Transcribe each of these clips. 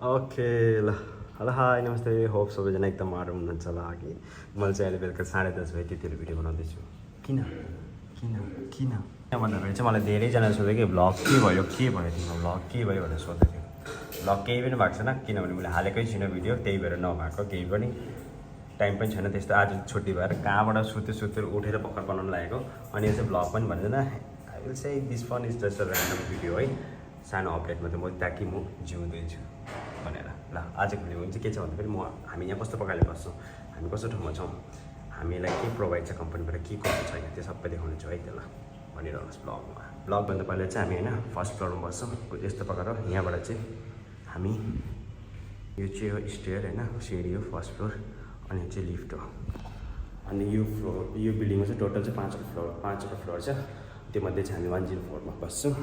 okay ल hello hi नमस्ते hope सबैजना एकदम आराम हुनुहुन्छ होला अघि मैले चाहिँ अहिले बेलुका 10:30 बजे त्यतिखेर भिडियो बनाउँदैछु किन किन किन भन्दाखेरि चाहिँ मलाई धेरैजना सोध्यो कि भ्लग के भयो तिम्रो भ्लग के भयो भनेर सोध्दै थियो भ्लग केही पनि भएको छैन किनभने मैले हालेकै छुइनँ भिडियो त्यही भएर नभएको केही पनि टाइम पनि छैन त्यस्तो आज छुट्टी भएर कहाँबाट सुतेर उठेर भर्खर बनाउनु लागेको अनि यो चाहिँ भ्लग पनि भन्दैन I will say this fun is just a random video है सानो अपडेटमा चाहिँ म ताकि म जिउँदैछु भनेर ल आजको भिडियोमा चाहिँ के छ भन्दाखेरि हामी यहाँ कस्तो प्रकारले बस्छौँ हामी कस्तो ठाउँमा छौँ हामीलाई के प्रोभाइड छ कम्पनीबाट के गर्नु छैन त्यो सबै देखाउने छु है त ल भनिरहनुहोस् ब्लगभन्दा पहिला चाहिँ हामी होइन फर्स्ट फ्लोरमा बस्छौँ यस्तो प्रकार हो यहाँबाट चाहिँ हामी यो चाहिँ हो स्टेयर होइन सिडी हो फर्स्ट फ्लोर अनि चाहिँ लिफ्ट हो अनि यो बिल्डिङमा चाहिँ टोटल चाहिँ 5वटा फ्लोर छ त्योमध्ये चाहिँ हामी 104मा बस्छौँ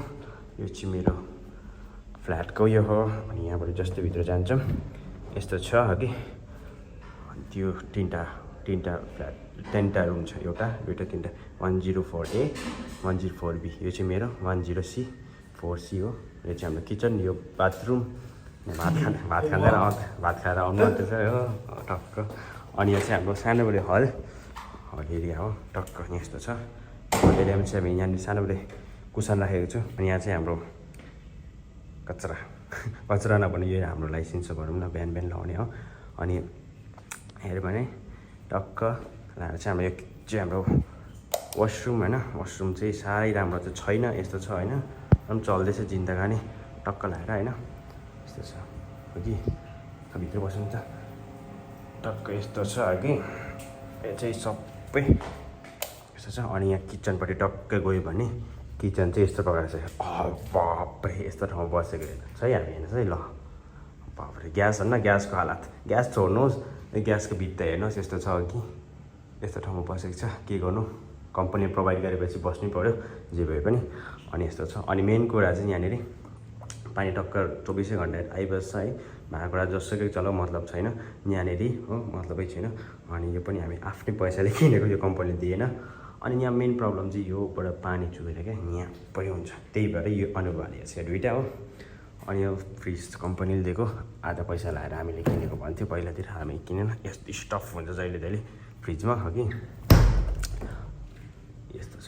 यो चाहिँ मेरो फ्ल्याटको यो हो अनि यहाँबाट जस्तो भित्र जान्छौँ यस्तो छ कि अनि त्यो तिनवटा फ्ल्याट 10टा रुम छ एउटा दुईवटा तिनवटा 104A 104B यो चाहिँ मेरो 104C हो यो चाहिँ हाम्रो किचन यो बाथरुम भात खाएर आउनु आँट्दैछ हो टक्क अनि यो चाहिँ हाम्रो सानोबडे हल एरिया हो टक्क यस्तो छ हल एरियामा चाहिँ हामी यहाँनिर सानोबडे कुसन राखेको छु अनि यहाँ चाहिँ हाम्रो कचरा नभने यो हाम्रो लाइसेन्स हो भनौँ न बिहान लाउने हो अनि हेऱ्यो भने टक्क लाएर चाहिँ हाम्रो यो चाहिँ हाम्रो वासरुम होइन वासरुम चाहिँ साह्रै राम्रो चाहिँ छैन यस्तो छ होइन एकदम चल्दैछ जिन्दगानी टक्क लाएर होइन यस्तो छ कि भित्र बस्नु त टक्क यस्तो छ कि यो चाहिँ सबै यस्तो छ अनि यहाँ किचनपट्टि टक्कै गयो भने किचन चाहिँ यस्तो प्रकार छ बाप्रे यस्तो ठाउँमा बसेको छ है हामी हेर्नुहोस् है ल बाप्रे ग्यास होइन ग्यासको हालत ग्यास छोड्नुहोस् ग्यासको भित्ता हेर्नुहोस् यस्तो छ कि यस्तो ठाउँमा बसेको छ के गर्नु कम्पनी प्रोभाइड गरेपछि बस्नै पऱ्यो जे भए पनि अनि यस्तो छ अनि मेन कुरा चाहिँ यहाँनिर पानी टक्कर 24 घन्टा आइबस्छ है भाँडाकुँडा जसुकै चलाउ मतलब छैन यहाँनिर हो मतलबै छैन अनि यो पनि हामी आफ्नै पैसाले किनेको यो कम्पनीले दिएन अनि यहाँ मेन प्रब्लम चाहिँ योबाट पानी चुहेर क्या यहाँ पनि हुन्छ त्यही भएर यो अनुवाद छ दुईवटा हो अनि यो फ्रिज कम्पनीले दिएको आधा पैसा लाएर हामीले किनेको भन्थ्यो पहिलातिर हामी किनेन यस्तो स्टफ हुन्छ जहिले फ्रिजमा हो कि यस्तो छ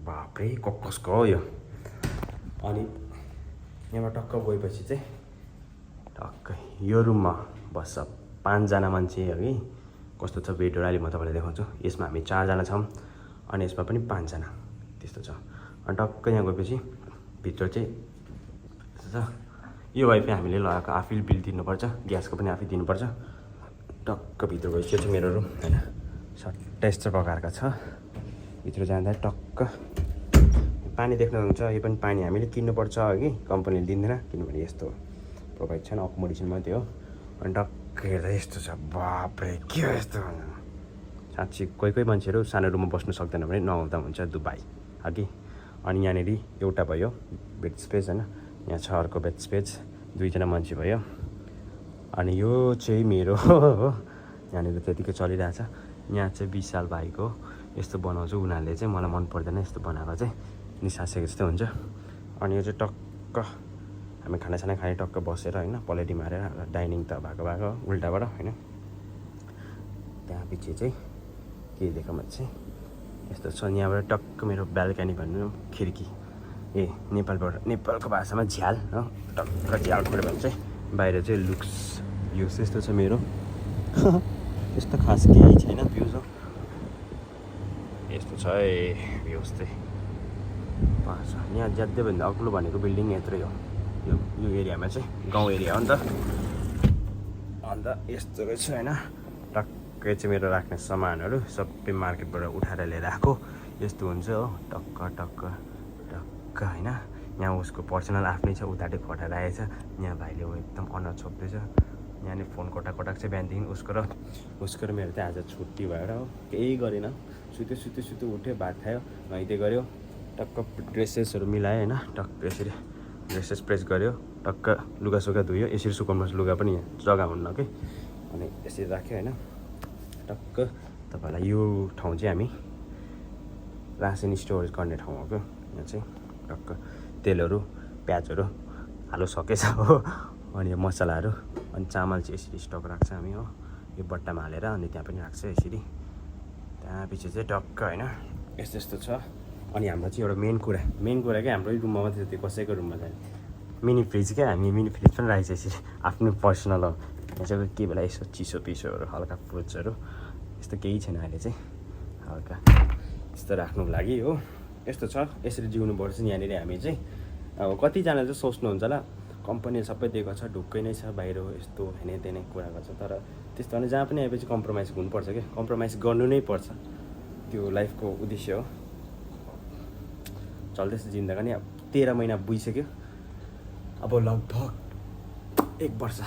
बाप्रे कसको हो यो अनि यहाँबाट टक्क गएपछि चाहिँ टक्क यो रुममा बस्छ 5जना मान्छे हो कि कस्तो छ बेडहरू अहिले म तपाईँलाई देखाउँछु यसमा हामी 4जना छौँ अनि यसमा पनि 5जना त्यस्तो छ अनि टक्क यहाँ गएपछि भित्र चाहिँ यस्तो छ यो वाइफाई हामीले लगाएको आफैले बिल तिर्नुपर्छ ग्यासको पनि आफै दिनुपर्छ टक्क भित्र गएपछि यो चाहिँ मेरो रुम होइन सट्टा यस्तो प्रकारका छ भित्र जाँदा टक्क पानी देख्नुहुन्छ यो पनि पानी हामीले किन्नुपर्छ कि कम्पनीले दिँदैन किनभने यस्तो प्रोभाइड छैन अकोमोडेसन मात्रै हो अनि टक्क हेर्दा यस्तो छ बाप्रे के हो यस्तो साँच्ची कोही मान्छेहरू सानो रुममा बस्नु सक्दैन भने नआउँदा हुन्छ दुबई कि अनि यहाँनिर एउटा भयो बेड स्पेस होइन यहाँ छ अर्को बेड स्पेस 2जना मान्छे भयो अनि यो चाहिँ मेरो हो यहाँनिर त्यतिकै चलिरहेछ यहाँ चाहिँ विशाल भाइको यस्तो बनाउँछु उनीहरूले चाहिँ मलाई मन पर्दैन यस्तो बनाएको चाहिँ निसासेको जस्तो हुन्छ अनि यो चाहिँ टक्क हामी खानासाना खाने टक्क बसेर होइन पलेटी मारेर डाइनिङ त भएको उल्टाबाट होइन त्यहाँ पछि चाहिँ के देखाउँ चाहिँ यस्तो छ यहाँबाट टक्क मेरो ब्याल्कनी भन्नु खिड्की नेपालको भाषामा झ्याल हो टक्क झ्याल खोल्यो भने चाहिँ बाहिर चाहिँ लुक्स भ्युज यस्तो छ मेरो यस्तो खास केही छैन भ्युज हो यस्तो छ है भ्युज चाहिँ यहाँ ज्यादैभन्दा अग्लो भनेको बिल्डिङ यत्रै हो यो एरियामा चाहिँ गाउँ एरिया हो नि त अन्त यस्तो रहेछ होइन टक्कै चाहिँ मेरो राख्ने सामानहरू सबै मार्केटबाट उठाएर लिएर आएको यस्तो हुन्छ हो टक्क होइन यहाँ उसको पर्सनल आफ्नै छ उताटे खटाएर आएछ यहाँ भाइले एकदम अनुहार छोप्दैछ यहाँनिर फोन कोटाक चाहिँ बिहानदेखि उसको र मेरो चाहिँ आज छुट्टी भएर हो केही गरेन सुत्यो उठ्यो भात खायो नुहाइदियो गऱ्यो टक्क ड्रेसेसहरू मिलायो होइन टक्क यसरी ड्रेसेस प्रेस गऱ्यो टक्क लुगा धुयो यसरी सुकाउनुपर्छ लुगा पनि यहाँ जग्गा हुन्न कि अनि यसरी राख्यो होइन टक्क तपाईँलाई यो ठाउँ चाहिँ हामी रासन स्टोरेज गर्ने ठाउँ हो क्या यहाँ चाहिँ टक्क तेलहरू प्याजहरू हाल्नु सकेछ हो अनि यो मसलाहरू अनि चामल चाहिँ यसरी स्टक राख्छ हामी हो यो बट्टामा हालेर अनि त्यहाँ पनि राख्छ यसरी त्यहाँपछि चाहिँ टक्क होइन यस्तो यस्तो छ अनि हाम्रो चाहिँ एउटा मेन कुरा क्या हाम्रै रुममा मात्रै त्यो कसैको रुममा चाहिँ मिनी फ्रिज क्या हामी मिनी फ्रिज पनि राखेको छ यसरी आफ्नो पर्सनल हो यहाँ चाहिँ के बेला यसो चिसो पिसोहरू हल्का फ्रुट्सहरू यस्तो केही छैन अहिले चाहिँ हल्का यस्तो राख्नुको लागि हो यस्तो छ यसरी जिउनुपर्छ यहाँनिर हामी चाहिँ अब कतिजना चाहिँ सोच्नुहुन्छ होला कम्पनीले सबै दिएको छ ढुक्कै नै छ बाहिर यस्तो हेने तेने कुरा गर्छ तर त्यस्तो भने जहाँ पनि आएपछि कम्प्रोमाइज हुनुपर्छ क्या कम्प्रोमाइज गर्नु नै पर्छ त्यो लाइफको उद्देश्य हो चल्दैछ जिन्दगी अब 13 महिना बुइसक्यो अब लगभग 1 वर्ष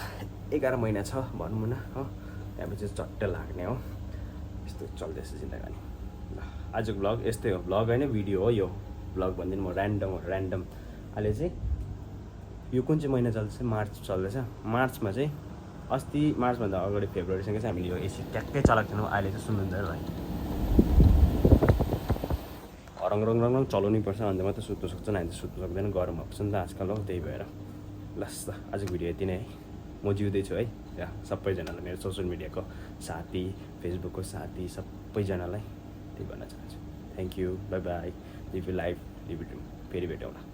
11 महिना छ भनौँ न हो त्यहाँपछि चट्ट लाग्ने हो यस्तो चल्दैछ जिन्दगी ल आजको भ्लग यस्तै हो भ्लग होइन भिडियो हो यो भ्लग भन्दिनँ म ऱ्यान्डम अहिले चाहिँ यो कुन चाहिँ महिना चल्दैछ मार्च चल्दैछ मार्चमा चाहिँ अस्ति मार्चभन्दा अगाडि फेब्रुअरीसँग चाहिँ हामीले यो एसी ट्याक्कै चलाएको थिएनौँ अहिले चाहिँ सुन्नुहुन्छ भाइ रङ चलाउनै पर्छ अन्त मात्रै सुत्नु सक्छ नि हामी सुत्नु सक्दैन गरम भएको छ नि त आजकल हो त्यही भएर लस् त आजको भिडियो यति नै है म जिउँदैछु है त्यहाँ सबैजनालाई मेरो सोसियल मिडियाको साथी फेसबुकको साथी सबैजनालाई त्यही भन्न चाहन्छु thank you bye bye live you life live you dream फेरि भेटौँला